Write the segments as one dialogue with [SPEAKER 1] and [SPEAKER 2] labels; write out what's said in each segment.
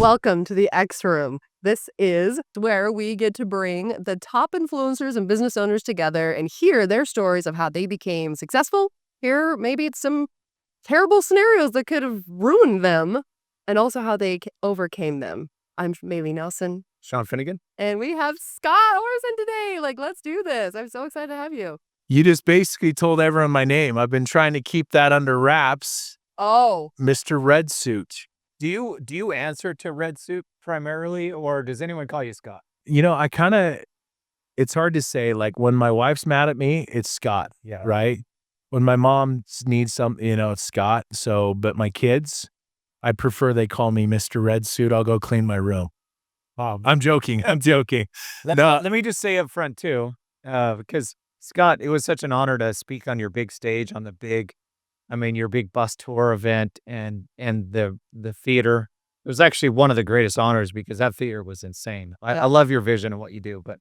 [SPEAKER 1] Welcome to the X Room. This is where we get to bring the top influencers and business owners together and hear their stories of how they became successful. Hear maybe it's some terrible scenarios that could have ruined them, and also how they overcame them. I'm Maylee Nelson.
[SPEAKER 2] Sean Finnegan.
[SPEAKER 1] And we have Scott Orison today. Let's do this. I'm so excited to have you.
[SPEAKER 3] You just basically told everyone my name. I've been trying to keep that under wraps.
[SPEAKER 1] Oh.
[SPEAKER 3] Mr. Red Suit.
[SPEAKER 2] Do you answer to Red Suit primarily, or does anyone call you Scott?
[SPEAKER 3] It's hard to say. Like when my wife's mad at me, it's Scott.
[SPEAKER 2] Yeah.
[SPEAKER 3] Right. When my mom needs something, it's Scott. So, but my kids, I prefer they call me Mr. Red Suit. I'll go clean my room. I'm joking.
[SPEAKER 2] Let me just say up front too, because Scott, it was such an honor to speak on your big stage on your big bus tour event and the theater. It was actually one of the greatest honors because that theater was insane. I love your vision and what you do. But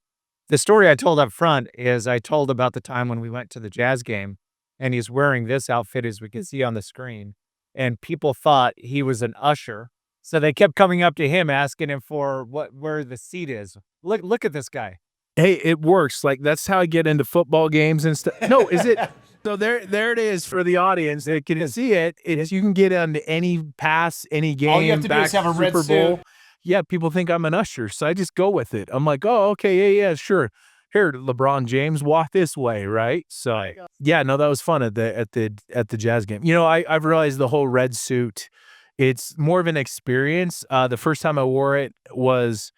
[SPEAKER 2] the story I told up front is I told about the time when we went to the Jazz game and he's wearing this outfit as we can see on the screen. And people thought he was an usher. So they kept coming up to him asking him for where the seat is. Look at this guy.
[SPEAKER 3] Hey, it works. Like that's how I get into football games and stuff. No, is it? So there it is for the audience. They can see it. You can get onto any pass, any game.
[SPEAKER 2] All you have to do is have a red suit.
[SPEAKER 3] Yeah, people think I'm an usher, so I just go with it. I'm like, oh, okay, yeah, sure. Here, LeBron James, walk this way, right? So yeah, no, that was fun at the Jazz game. I've realized the whole red suit, it's more of an experience. The first time I wore it was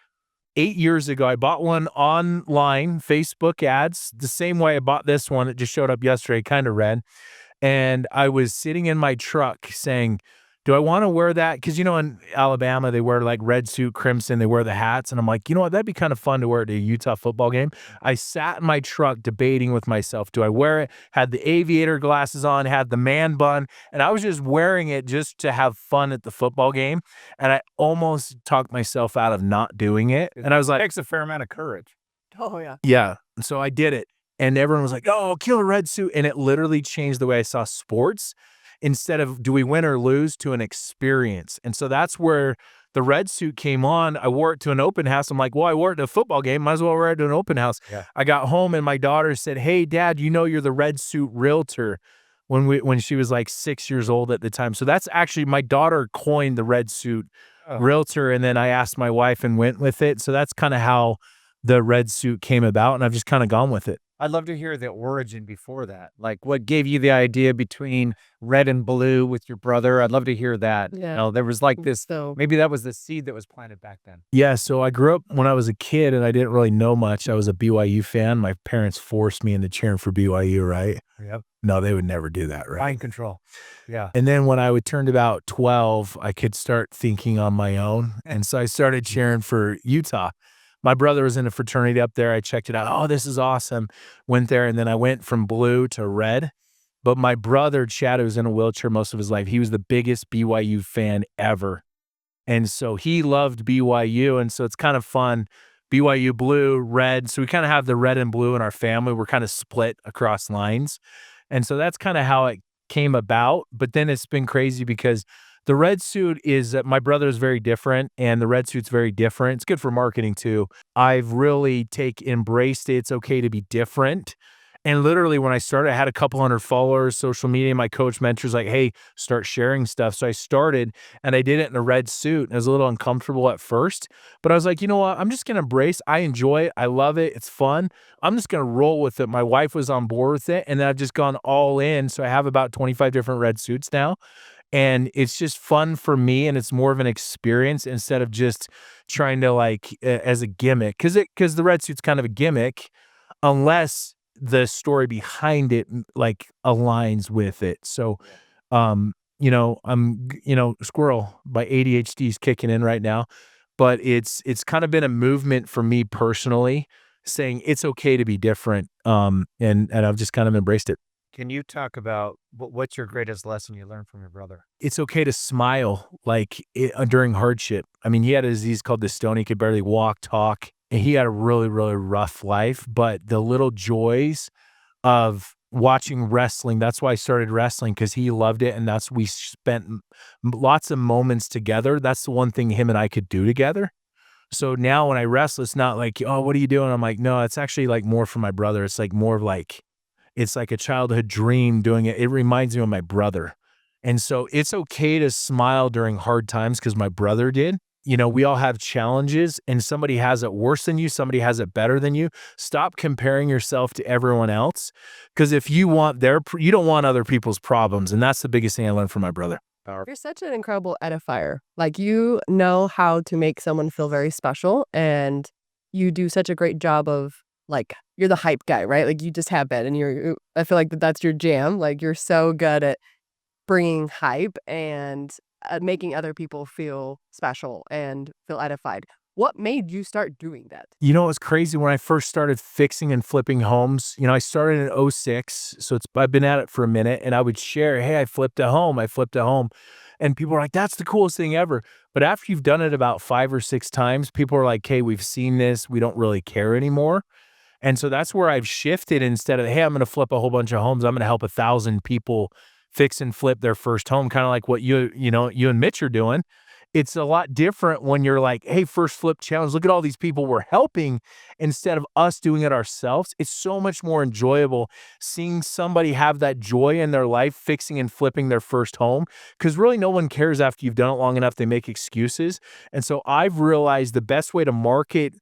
[SPEAKER 3] 8 years ago. I bought one online, Facebook ads, the same way I bought this one. It just showed up yesterday, kind of red. And I was sitting in my truck saying, do I want to wear that? Because, in Alabama, they wear like red suit, crimson, they wear the hats. And I'm like, you know what? That'd be kind of fun to wear at a Utah football game. I sat in my truck debating with myself. Do I wear it? Had the aviator glasses on, had the man bun. And I was just wearing it just to have fun at the football game. And I almost talked myself out of not doing it. And I was like,
[SPEAKER 2] it takes a fair amount of courage.
[SPEAKER 1] Oh, yeah.
[SPEAKER 3] Yeah. So I did it. And everyone was like, oh, kill a red suit. And it literally changed the way I saw sports. Instead of do we win or lose to an experience. And so that's where the red suit came on. I wore it to an open house. I'm like, well, I wore it to a football game. Might as well wear it to an open house.
[SPEAKER 2] Yeah.
[SPEAKER 3] I got home and my daughter said, hey, Dad, you're the Red Suit Realtor when she was like 6 years old at the time. So that's actually my daughter coined the Red Suit Realtor. And then I asked my wife and went with it. So that's kind of how the red suit came about. And I've just kind of gone with it.
[SPEAKER 2] I'd love to hear the origin before that. Like what gave you the idea between red and blue with your brother? I'd love to hear that.
[SPEAKER 1] Yeah.
[SPEAKER 2] There was like this, maybe that was the seed that was planted back then.
[SPEAKER 3] Yeah. So I grew up when I was a kid and I didn't really know much. I was a BYU fan. My parents forced me into cheering for BYU, right?
[SPEAKER 2] Yep.
[SPEAKER 3] No, they would never do that, right?
[SPEAKER 2] Mind control. Yeah.
[SPEAKER 3] And then when I would turn about 12, I could start thinking on my own. And so I started cheering for Utah. My brother was in a fraternity up there. I checked it out. Oh, this is awesome. Went there, and then I went from blue to red. But my brother, Chad, was in a wheelchair most of his life. He was the biggest BYU fan ever. And so he loved BYU, and so it's kind of fun. BYU blue, red. So we kind of have the red and blue in our family. We're kind of split across lines. And so that's kind of how it came about. But then it's been crazy because the red suit is, my brother is very different and the red suit's very different. It's good for marketing too. I've really embraced it. It's okay to be different. And literally when I started, I had a couple hundred followers, social media. My coach mentor's like, hey, start sharing stuff. So I started and I did it in a red suit. It was a little uncomfortable at first, but I was like, you know what? I'm just going to embrace. I enjoy it. I love it. It's fun. I'm just going to roll with it. My wife was on board with it and then I've just gone all in. So I have about 25 different red suits now. And it's just fun for me, and it's more of an experience instead of just trying to as a gimmick. Because the red suit's kind of a gimmick, unless the story behind it aligns with it. So, squirrel, my ADHD is kicking in right now, but it's kind of been a movement for me personally, saying it's okay to be different. And I've just kind of embraced it.
[SPEAKER 2] Can you talk about what's your greatest lesson you learned from your brother?
[SPEAKER 3] It's okay to smile during hardship. I mean, he had a disease called dystonia. He could barely walk, talk, and he had a really, really rough life. But the little joys of watching wrestling. That's why I started wrestling, because he loved it, and we spent lots of moments together. That's the one thing him and I could do together. So now when I wrestle, it's not like, oh, what are you doing? I'm like, no, it's actually like more for my brother. It's like more of like, it's like a childhood dream doing it. It reminds me of my brother. And so it's okay to smile during hard times, because my brother did. We all have challenges, and somebody has it worse than you, somebody has it better than you. Stop comparing yourself to everyone else, because if you want you don't want other people's problems. And that's the biggest thing I learned from my brother.
[SPEAKER 1] You're such an incredible edifier. Like, you know how to make someone feel very special, and you do such a great job of, like, you're the hype guy, right? Like, you just have been, and I feel like that's your jam. Like, you're so good at bringing hype and making other people feel special and feel edified. What made you start doing that?
[SPEAKER 3] It was crazy when I first started fixing and flipping homes. I started in '06, so I've been at it for a minute, and I would share, hey, I flipped a home. And people are like, that's the coolest thing ever. But after you've done it about 5 or 6 times, people are like, hey, we've seen this. We don't really care anymore. And so that's where I've shifted. Instead of, hey, I'm going to flip a whole bunch of homes, I'm going to help 1,000 people fix and flip their first home, kind of like what you and Mitch are doing. It's a lot different when you're like, hey, first flip challenge, look at all these people we're helping, instead of us doing it ourselves. It's so much more enjoyable seeing somebody have that joy in their life fixing and flipping their first home, because really no one cares after you've done it long enough. They make excuses. And so I've realized the best way to market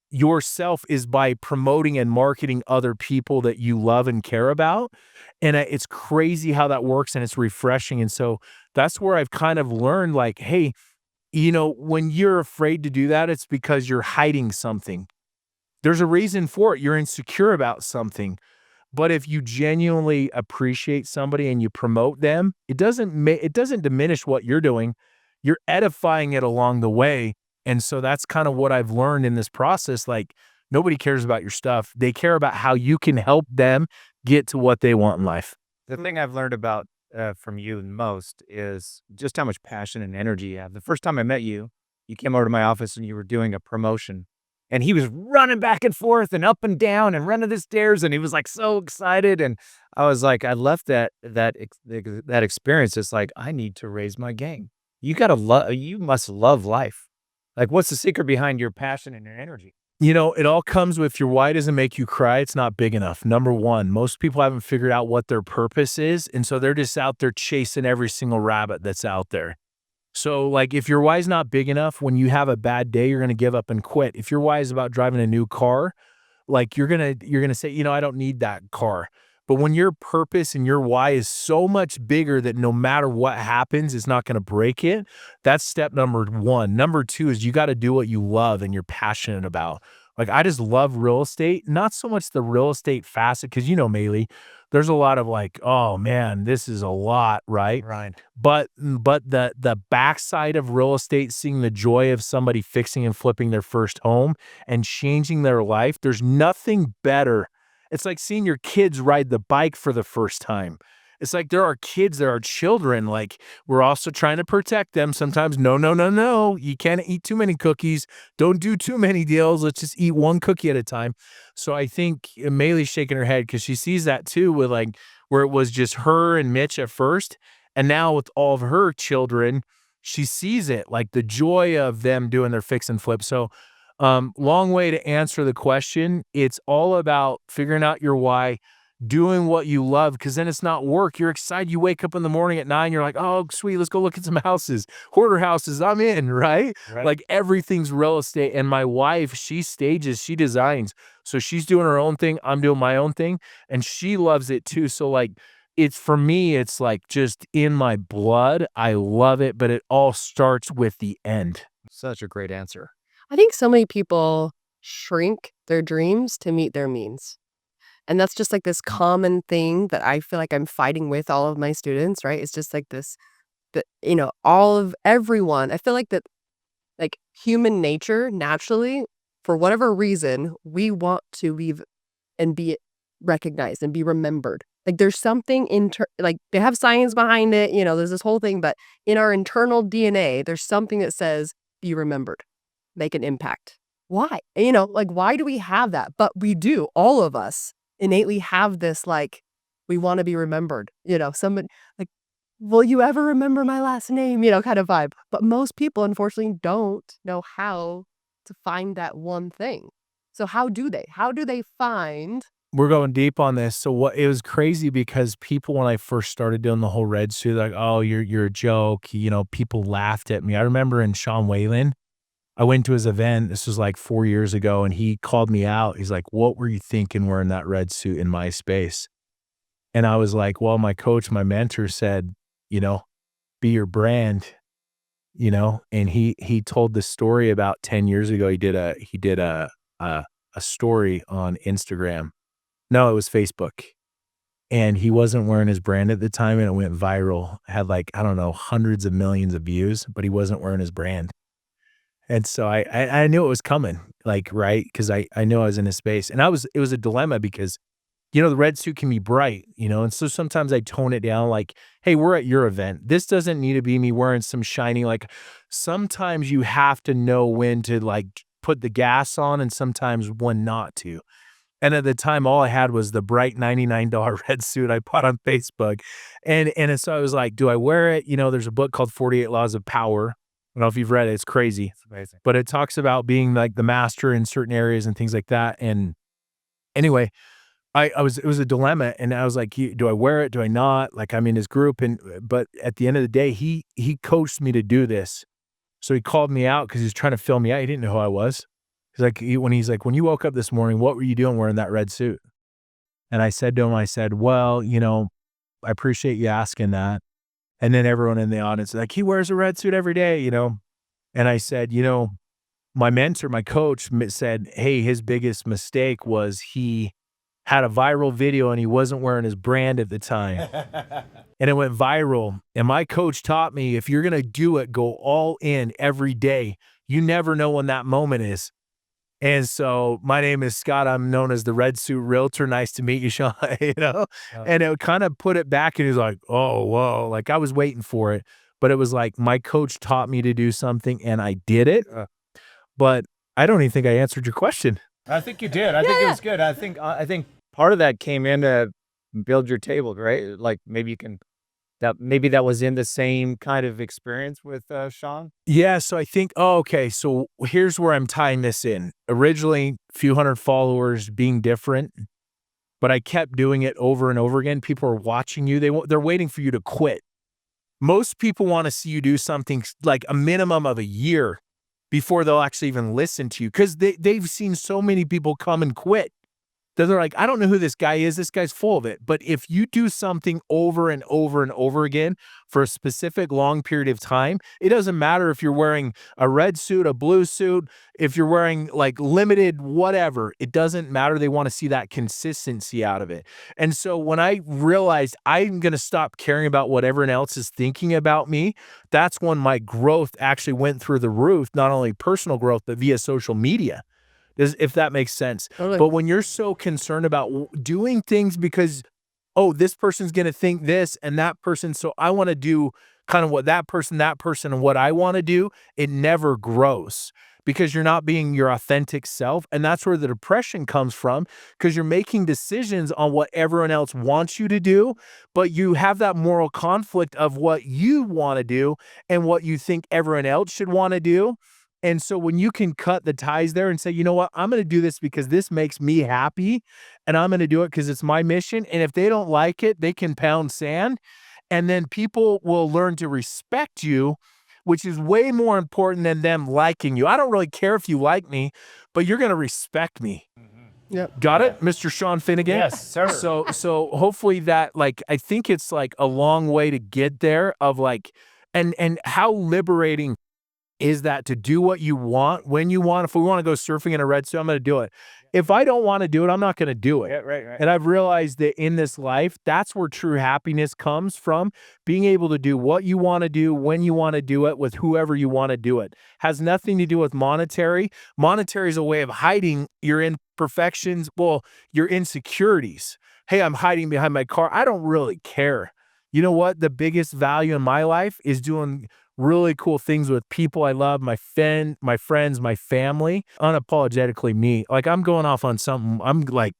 [SPEAKER 3] yourself is by promoting and marketing other people that you love and care about. And it's crazy how that works, and it's refreshing. And so that's where I've kind of learned, like, hey, when you're afraid to do that, it's because you're hiding something. There's a reason for it. You're insecure about something. But if you genuinely appreciate somebody and you promote them, it doesn't diminish what you're doing. You're edifying it along the way. And so that's kind of what I've learned in this process. Like, nobody cares about your stuff. They care about how you can help them get to what they want in life.
[SPEAKER 2] The thing I've learned about from you most is just how much passion and energy you have. The first time I met you, you came over to my office and you were doing a promotion, and he was running back and forth and up and down and running the stairs, and he was like so excited. And I was like, I left that experience. It's like, I need to raise my game. You must love life. Like, what's the secret behind your passion and your energy?
[SPEAKER 3] It all comes with your why doesn't make you cry. It's not big enough. Number one, most people haven't figured out what their purpose is. And so they're just out there chasing every single rabbit that's out there. So, like, if your why is not big enough, when you have a bad day, you're going to give up and quit. If your why is about driving a new car, like, you're going to say, I don't need that car. But when your purpose and your why is so much bigger that no matter what happens, it's not going to break it, that's step number one. Number two is you got to do what you love and you're passionate about. Like, I just love real estate, not so much the real estate facet, because Maylee, there's a lot of like, oh man, this is a lot, right?
[SPEAKER 2] Right.
[SPEAKER 3] But the backside of real estate, seeing the joy of somebody fixing and flipping their first home and changing their life, there's nothing better. It's like seeing your kids ride the bike for the first time. It's like there are kids, there are children. Like, we're also trying to protect them. Sometimes, no. You can't eat too many cookies. Don't do too many deals. Let's just eat one cookie at a time. So I think Maylee's shaking her head because she sees that too, with like where it was just her and Mitch at first. And now with all of her children, she sees it, like the joy of them doing their fix and flip. So long way to answer the question. It's all about figuring out your why, doing what you love, because then it's not work. You're excited. You wake up in the morning at 9, you're like, oh, sweet, let's go look at some houses. Hoarder houses, I'm in, right? Like, everything's real estate. And my wife, she stages, she designs. So she's doing her own thing. I'm doing my own thing. And she loves it too. So like, for me, it's like just in my blood. I love it, but it all starts with the end.
[SPEAKER 2] Such a great answer.
[SPEAKER 1] I think so many people shrink their dreams to meet their means. And that's just like this common thing that I feel like I'm fighting with all of my students, right? It's just like this, all of everyone. I feel like that, like, human nature, naturally, for whatever reason, we want to leave and be recognized and be remembered. Like, there's something like, they have science behind it, there's this whole thing, but in our internal DNA, there's something that says, be remembered, make an impact. Why? Like, why do we have that? But we do, all of us innately have this, like, We want to be remembered. Somebody like, will you ever remember my last name? Kind of vibe. But most people, unfortunately, don't know how to find that one thing. So how do they? How do they find?
[SPEAKER 3] We're going deep on this. So it was crazy because people, when I first started doing the whole red suit, like, oh, you're a joke. People laughed at me. I remember in Sean Whalen, I went to his event. This was like 4 years ago, and he called me out. He's like, "What were you thinking wearing that red suit in my space?" And I was like, "Well, my coach, my mentor said, you know, be your brand." And he told the story about 10 years ago. He did a story on Instagram. No, it was Facebook. And he wasn't wearing his brand at the time, and it went viral. Had like, I don't know, hundreds of millions of views, but he wasn't wearing his brand. And so I knew it was coming, like, right? Because I knew I was in his space. And it was a dilemma because, the red suit can be bright, and so sometimes I tone it down like, hey, we're at your event. This doesn't need to be me wearing some shiny, like, sometimes you have to know when to like put the gas on and sometimes when not to. And at the time, all I had was the bright $99 red suit I bought on Facebook. And so I was like, do I wear it? There's a book called 48 Laws of Power. I don't know if you've read it. It's crazy.
[SPEAKER 2] It's amazing.
[SPEAKER 3] But it talks about being like the master in certain areas and things like that. And anyway, it was a dilemma, and I was like, do I wear it? Do I not? Like, I'm in his group. But at the end of the day, he coached me to do this. So he called me out because he was trying to fill me out. He didn't know who I was. He's like, when you woke up this morning, what were you doing wearing that red suit? And I said to him, well, I appreciate you asking that. And then everyone in the audience like, he wears a red suit every day, And I said, my mentor, my coach said, hey, his biggest mistake was he had a viral video and he wasn't wearing his brand at the time. And it went viral. And my coach taught me, if you're going to do it, go all in every day. You never know when that moment is. And so my name is Scott. I'm known as the Red Suit Realtor. Nice to meet you, Sean. And it kind of put it back, and he's like, oh, whoa. Like, I was waiting for it. But it was like my coach taught me to do something and I did it. But I don't even think I answered your question.
[SPEAKER 2] I think you did. I think it was good. I think part of that came in to build your table, right? Like maybe that was in the same kind of experience with Sean.
[SPEAKER 3] Yeah. So I think, okay. So here's where I'm tying this in. Originally, few hundred followers, being different, but I kept doing it over and over again. People are watching you. They're waiting for you to quit. Most people want to see you do something like a minimum of a year before they'll actually even listen to you, because they've seen so many people come and quit. They're like, I don't know who this guy is. This guy's full of it. But if you do something over and over and over again for a specific long period of time, it doesn't matter if you're wearing a red suit, a blue suit, if you're wearing like limited, whatever, it doesn't matter. They want to see that consistency out of it. And so when I realized I'm going to stop caring about what everyone else is thinking about me, that's when my growth actually went through the roof, not only personal growth, but via social media. If that makes sense.
[SPEAKER 1] Totally.
[SPEAKER 3] But when you're so concerned about doing things because, oh, this person's going to think this and that person, so I want to do kind of what that person, and what I want to do, it never grows because you're not being your authentic self. And that's where the depression comes from, because you're making decisions on what everyone else wants you to do, but you have that moral conflict of what you want to do and what you think everyone else should want to do. And so when you can cut the ties there and say, you know what, I'm going to do this because this makes me happy, and I'm going to do it because it's my mission. And if they don't like it, they can pound sand, and then people will learn to respect you, which is way more important than them liking you. I don't really care if you like me, but you're going to respect me.
[SPEAKER 1] Yep.
[SPEAKER 3] Got it, Mr. Sean Finnegan?
[SPEAKER 2] Yes, sir.
[SPEAKER 3] So hopefully that, like, I think it's like a long way to get there of like, and how liberating is that to do what you want when you want. If we want to go surfing in a red suit, I'm going to do it. If I don't want to do it, I'm not going to do it.
[SPEAKER 2] Yeah, right.
[SPEAKER 3] And I've realized that in this life, that's where true happiness comes from. Being able to do what you want to do, when you want to do it, with whoever you want to do it. Has nothing to do with monetary. Monetary is a way of hiding your imperfections, well, your insecurities. Hey, I'm hiding behind my car. I don't really care. You know what? The biggest value in my life is doing really cool things with people I love, my friends, my family, unapologetically me. Like, I'm going off on something. I'm like,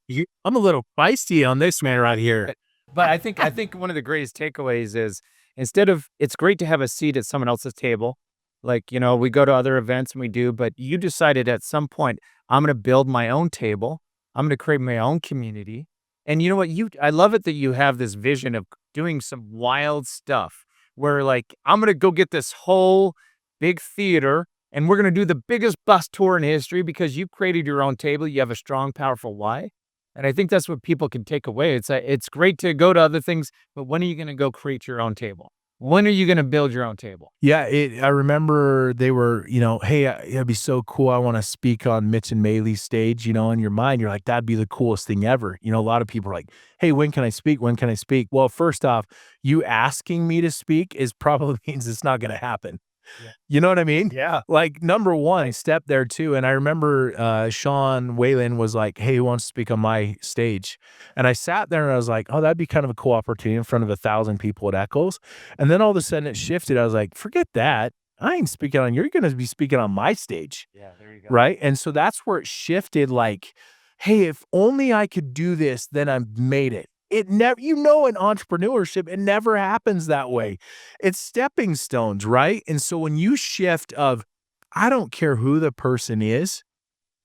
[SPEAKER 3] I'm a little feisty on this man right here.
[SPEAKER 2] But I think one of the greatest takeaways is it's great to have a seat at someone else's table. Like, we go to other events and we do, but you decided at some point, I'm going to build my own table. I'm going to create my own community. And you know what? I love it that you have this vision of doing some wild stuff where, like, I'm going to go get this whole big theater and we're going to do the biggest bus tour in history because you've created your own table. You have a strong, powerful why. And I think that's what people can take away. It's great to go to other things, but when are you going to go create your own table? When are you going to build your own table?
[SPEAKER 3] Yeah, I remember they were, hey, it'd be so cool. I want to speak on Mitch and Maylee's stage. In your mind, you're like, that'd be the coolest thing ever. A lot of people are like, hey, when can I speak? When can I speak? Well, first off, you asking me to speak is probably means it's not going to happen.
[SPEAKER 2] Yeah.
[SPEAKER 3] You know what I mean?
[SPEAKER 2] Yeah.
[SPEAKER 3] Like, number one, step there too. And I remember Sean Whalen was like, hey, who wants to speak on my stage? And I sat there and I was like, oh, that'd be kind of a cool opportunity in front of 1,000 people at Echoes. And then all of a sudden it shifted. I was like, forget that. I ain't speaking on, you're going to be speaking on my stage.
[SPEAKER 2] Yeah, there you go.
[SPEAKER 3] Right. And so that's where it shifted. Like, hey, if only I could do this, then I've made it. It never, in entrepreneurship, it never happens that way. It's stepping stones, right? And so when you shift of, I don't care who the person is,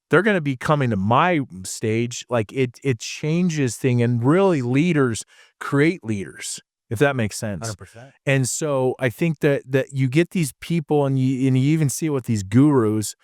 [SPEAKER 3] they're going to be coming to my stage. Like it changes thing, and really leaders create leaders, if that makes sense.
[SPEAKER 2] 100%.
[SPEAKER 3] And so I think that you get these people, and you even see it with these gurus.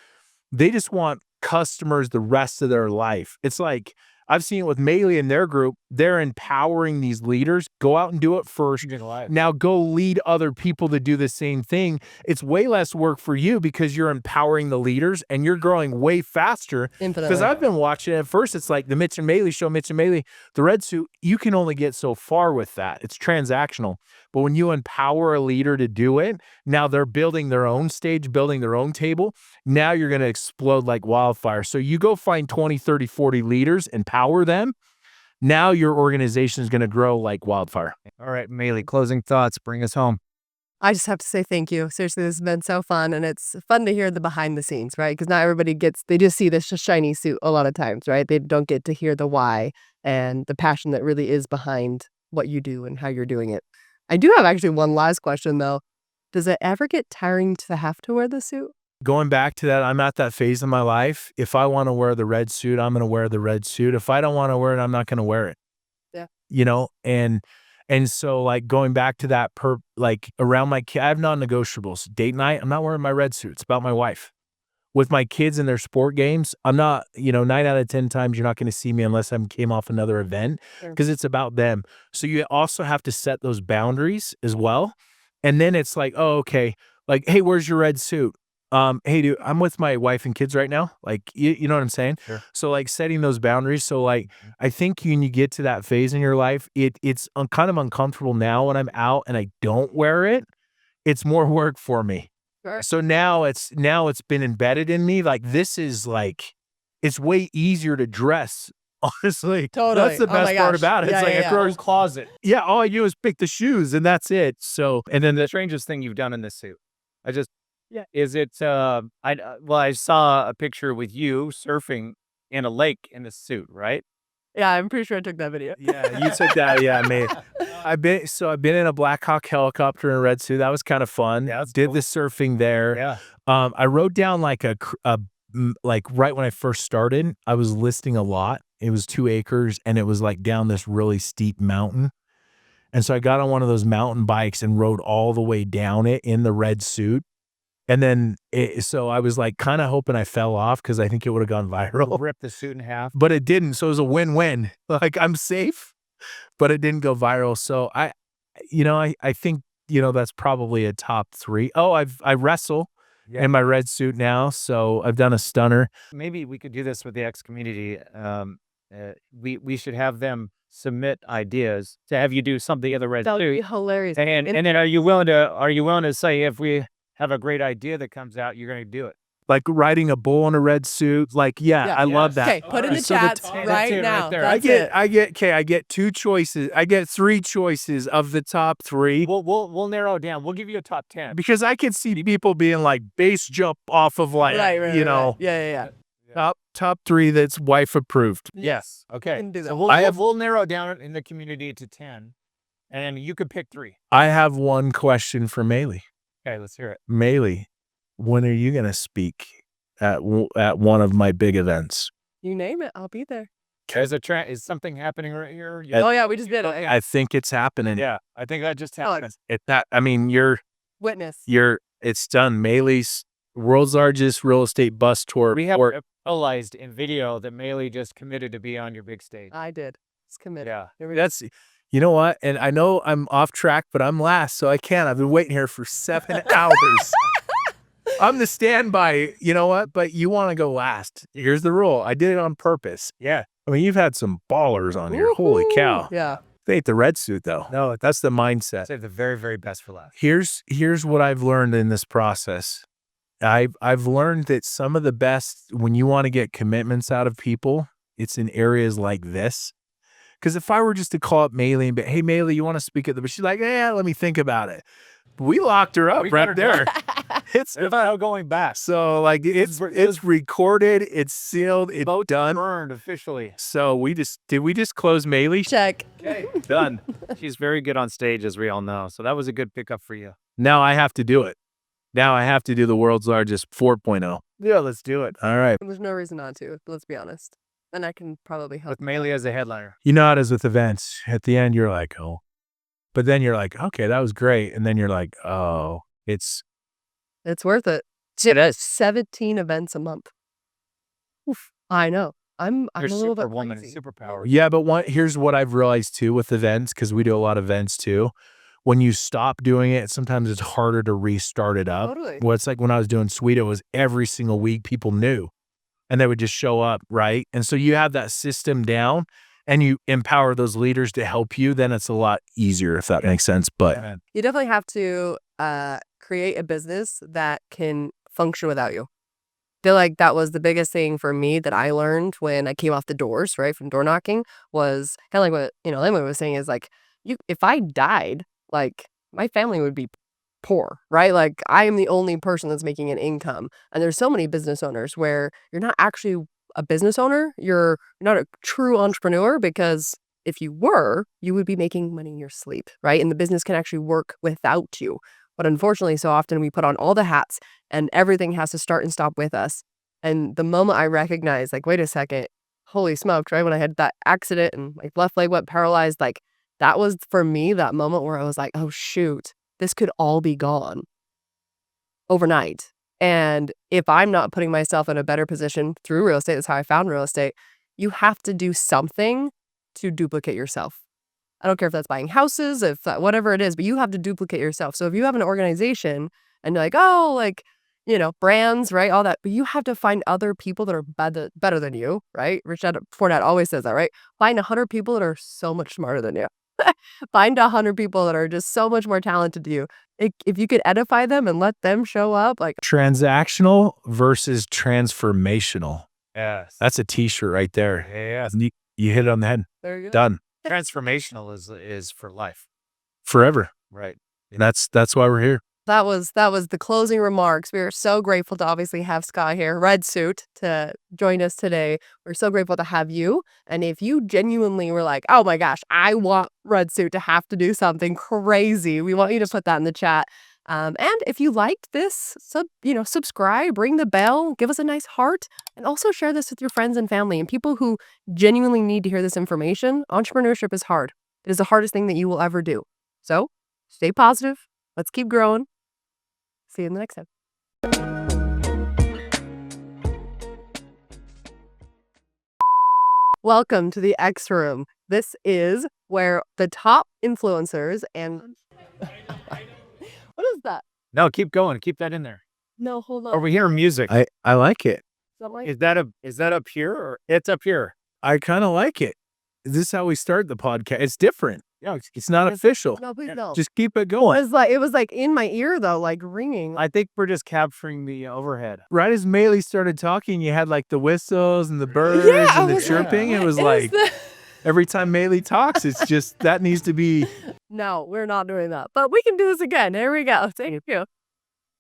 [SPEAKER 3] They just want customers the rest of their life. It's like, I've seen it with Maylee and their group. They're empowering these leaders. Go out and do it first. Now go lead other people to do the same thing. It's way less work for you because you're empowering the leaders and you're growing way faster.
[SPEAKER 1] Infinitely.
[SPEAKER 3] Because I've been watching it. At first, it's like the Mitch and Maylee show, Mitch and Maylee, the Red Suit, you can only get so far with that. It's transactional. But when you empower a leader to do it, now they're building their own stage, building their own table. Now you're going to explode like wildfire. So you go find 20, 30, 40 leaders, empower them. Now your organization is going to grow like wildfire.
[SPEAKER 2] All right, Maylee, closing thoughts. Bring us home.
[SPEAKER 1] I just have to say thank you. Seriously, this has been so fun, and it's fun to hear the behind the scenes, right? Because not everybody they just see this shiny suit a lot of times, right? They don't get to hear the why and the passion that really is behind what you do and how you're doing it. I do have actually one last question, though. Does it ever get tiring to have to wear the suit?
[SPEAKER 3] Going back to that, I'm at that phase in my life. If I want to wear the red suit, I'm going to wear the red suit. If I don't want to wear it, I'm not going to wear it.
[SPEAKER 1] Yeah.
[SPEAKER 3] And so like going back to that like around my kid, I have non-negotiables. Date night, I'm not wearing my red suit. It's about my wife. With my kids and their sport games, I'm not, 9 out of 10 times you're not going to see me unless I came off another event because it's about them. So you also have to set those boundaries as well. And then it's like, oh, okay. Like, hey, where's your red suit? Hey, dude, I'm with my wife and kids right now. Like, you know what I'm saying?
[SPEAKER 2] Sure.
[SPEAKER 3] So like setting those boundaries. So like, I think when you get to that phase in your life, it's kind of uncomfortable now when I'm out and I don't wear it. It's more work for me.
[SPEAKER 1] Sure.
[SPEAKER 3] So now it's been embedded in me. Like this is like, it's way easier to dress. Honestly,
[SPEAKER 1] Totally.
[SPEAKER 3] that's the best part about it.
[SPEAKER 1] Yeah,
[SPEAKER 3] it's like
[SPEAKER 1] yeah,
[SPEAKER 3] I throw
[SPEAKER 2] Whole closet.
[SPEAKER 3] yeah, all I do is pick the shoes and that's it. So,
[SPEAKER 2] And then the strangest thing you've done in this suit, is it? I saw a picture with you surfing in a lake in a suit, right?
[SPEAKER 1] Yeah, I'm pretty sure I took that video.
[SPEAKER 3] yeah, you took that. Yeah, mate. I've been in a Black Hawk helicopter in a red suit. That was kind of fun.
[SPEAKER 2] Yeah, that's
[SPEAKER 3] Did
[SPEAKER 2] cool.
[SPEAKER 3] the surfing there.
[SPEAKER 2] Yeah.
[SPEAKER 3] I wrote down like like right when I first started, I was listing a lot. It was 2 acres and it was like down this really steep mountain. And so I got on one of those mountain bikes and rode all the way down it in the red suit. And then, so I was like kind of hoping I fell off because I think it would have gone viral.
[SPEAKER 2] Rip the suit in half.
[SPEAKER 3] But it didn't. So it was a win-win. Like I'm safe, but it didn't go viral. So I think, that's probably a top 3. Oh, I wrestle in my red suit now. So I've done a stunner.
[SPEAKER 2] Maybe we could do this with the X community. We should have them submit ideas to have you do something in the red
[SPEAKER 1] That would be
[SPEAKER 2] suit.
[SPEAKER 1] hilarious.
[SPEAKER 2] And then are you willing to say if we have a great idea that comes out, you're going to do it?
[SPEAKER 3] Like riding a bull in a red suit. Like, yeah. I love that.
[SPEAKER 1] Okay, put in the
[SPEAKER 3] So
[SPEAKER 1] chats
[SPEAKER 3] the-
[SPEAKER 1] right
[SPEAKER 2] that's it
[SPEAKER 1] now.
[SPEAKER 2] right there.
[SPEAKER 1] That's it.
[SPEAKER 3] I get 2 choices. I get 3 choices of the top 3
[SPEAKER 2] We'll narrow it down. We'll give you a top 10.
[SPEAKER 3] because I can see people being like base jump off of like,
[SPEAKER 1] Right. Yeah.
[SPEAKER 3] top 3 that's wife approved.
[SPEAKER 2] Yes. Okay.
[SPEAKER 1] can do that.
[SPEAKER 2] So we'll narrow it down in the community to 10. And you could pick 3.
[SPEAKER 3] I have one question for Maylee.
[SPEAKER 2] Okay, let's hear it.
[SPEAKER 3] Maylee, when are you going to speak at one of my big events?
[SPEAKER 1] You name it, I'll be there.
[SPEAKER 2] Is something happening right here?
[SPEAKER 1] Oh yeah, we just did it.
[SPEAKER 3] I think it's happening.
[SPEAKER 2] Yeah, I think that just happened.
[SPEAKER 1] Witness.
[SPEAKER 3] It's done. Maylee's world's largest real estate bus tour.
[SPEAKER 2] We have realized in video that Maylee just committed to be on your big stage.
[SPEAKER 1] I did. It's committed.
[SPEAKER 2] Yeah.
[SPEAKER 3] That's, you know what? And I know I'm off track, but I'm last, so I can't. I've been waiting here for 7 hours. I'm the standby, you know what? But you want to go last. Here's the rule. I did it on purpose.
[SPEAKER 2] Yeah.
[SPEAKER 3] I mean, you've had some ballers on here. Holy cow.
[SPEAKER 1] Yeah.
[SPEAKER 3] They ain't the red suit, though. No, that's the mindset.
[SPEAKER 2] Save the very, very best for last.
[SPEAKER 3] Here's what I've learned in this process. I've learned that some of the best, when you want to get commitments out of people, it's in areas like this. Because if I were just to call up Maylee and be, hey, Maylee, you want to speak at the, but she's like, yeah, let me think about it. We locked her up right there. It's
[SPEAKER 2] no going back.
[SPEAKER 3] So like it's recorded, it's sealed, it's done.
[SPEAKER 2] Burned officially.
[SPEAKER 3] So did we just close Maylee?
[SPEAKER 1] Check.
[SPEAKER 3] Okay, done.
[SPEAKER 2] She's very good on stage, as we all know. So that was a good pickup for you.
[SPEAKER 3] Now I have to do it. Now I have to do the world's largest 4.0.
[SPEAKER 2] Yeah, let's do it.
[SPEAKER 3] All right.
[SPEAKER 1] There's no reason not to, let's be honest. And I can probably help.
[SPEAKER 2] With Maylee as a headliner.
[SPEAKER 3] You know how it is with events. At the end, you're like, oh. But then you're like, okay, that was great. And then you're like, oh, it's
[SPEAKER 1] worth it. It is 17 events a month. Oof. I know. I'm a little bit
[SPEAKER 2] superwoman,
[SPEAKER 1] crazy.
[SPEAKER 2] superpower.
[SPEAKER 3] Yeah, but here's what I've realized too with events, because we do a lot of events too. When you stop doing it, sometimes it's harder to restart it up.
[SPEAKER 1] Totally.
[SPEAKER 3] Well, it's like when I was doing Sweet, it was every single week people knew, and they would just show up, right? And so you have that system down, and you empower those leaders to help you. Then it's a lot easier, if that makes sense. But
[SPEAKER 1] you definitely have to create a business that can function without you. I feel like that was the biggest thing for me that I learned when I came off the doors, right, from door knocking, was kind of like what, Emily was saying, is like, if I died, like, my family would be poor, right? Like, I am the only person that's making an income. And there's so many business owners where you're not actually a business owner. You're not a true entrepreneur, because if you were, you would be making money in your sleep, right? And the business can actually work without you. But unfortunately, so often we put on all the hats and everything has to start and stop with us. And the moment I recognized, like, wait a second, holy smokes, right? When I had that accident and like left leg went paralyzed, like, that was for me that moment where I was like, oh shoot, this could all be gone overnight. And if I'm not putting myself in a better position through real estate, that's how I found real estate, you have to do something to duplicate yourself. I don't care if that's buying houses, if whatever it is, but you have to duplicate yourself. So if you have an organization and you're like, oh, like, brands, right? All that, but you have to find other people that are better than you, right? Rich Dad Poor Dad always says that, right? Find 100 people that are so much smarter than you. Find 100 people that are just so much more talented than you. If you could edify them and let them show up, like,
[SPEAKER 3] transactional versus transformational.
[SPEAKER 2] Yes.
[SPEAKER 3] That's a t-shirt right there.
[SPEAKER 2] Yeah.
[SPEAKER 3] You hit it on the head.
[SPEAKER 1] there you go.
[SPEAKER 3] Done.
[SPEAKER 2] Transformational is for life.
[SPEAKER 3] Forever.
[SPEAKER 2] Right.
[SPEAKER 3] And that's why we're here.
[SPEAKER 1] That was the closing remarks. We are so grateful to obviously have Scott here, Red Suit, to join us today. We're so grateful to have you. And if you genuinely were like, oh my gosh, I want Red Suit to have to do something crazy, we want you to put that in the chat. And if you liked this, subscribe, ring the bell, give us a nice heart, and also share this with your friends and family and people who genuinely need to hear this information. Entrepreneurship is hard. It is the hardest thing that you will ever do. So stay positive. Let's keep growing. See you in the next episode. Welcome to the X Room. This is where the top influencers and what is that?
[SPEAKER 2] No, keep going. Keep that in there.
[SPEAKER 1] No, hold on.
[SPEAKER 2] Are we hearing music?
[SPEAKER 3] I like it.
[SPEAKER 2] Is that up here or it's up here?
[SPEAKER 3] I kind of like it. This is how we start the podcast. It's different.
[SPEAKER 2] Yeah,
[SPEAKER 3] It's not official.
[SPEAKER 1] No, please don't.
[SPEAKER 3] Just keep it going.
[SPEAKER 1] It was like in my ear though, like ringing.
[SPEAKER 2] I think we're just capturing the overhead.
[SPEAKER 3] Right as Maylee started talking, you had like the whistles and the birds and the chirping. It was like every time Maylee talks, it's just that needs to be.
[SPEAKER 1] No, we're not doing that. But we can do this again. Here we go. Thank you.